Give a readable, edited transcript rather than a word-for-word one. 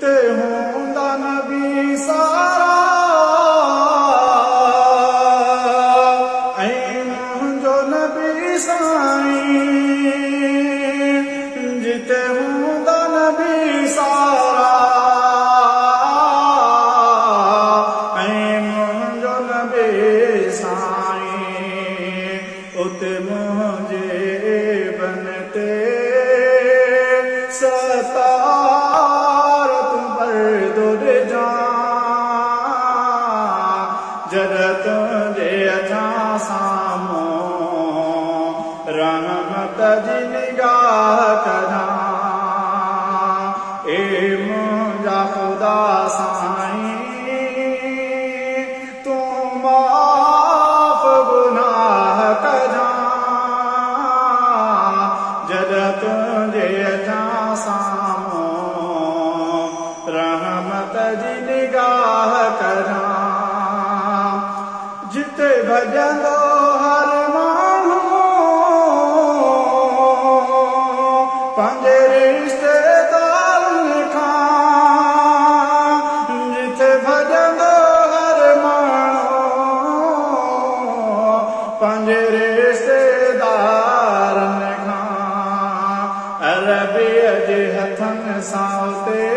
जिते हूंदा नबी सारा ऐं मुंहिंजो नबी साईं जिते हूंदा नबी सारा ऐं मुंहिंजो नबी साईं उते मुंहिंजे बन ते जॾहिं तुंहिंजे अचां साम्हूं रहमत जी निगाह कजां ए मुंहिंजा ख़ुदा साईं तूं माफ़ गुनाह कजां जॾहिं तुंहिंजे अचां साम्हूं रहमत जी निगाह कजां जिते भॼंदो हर माण्हू पंहिंजे रिश्तेदारनि खां जिते भॼंदो हर माण्हू पंहिंजे रिश्तेदारनि खां अरबीअ जे हथनि सां उते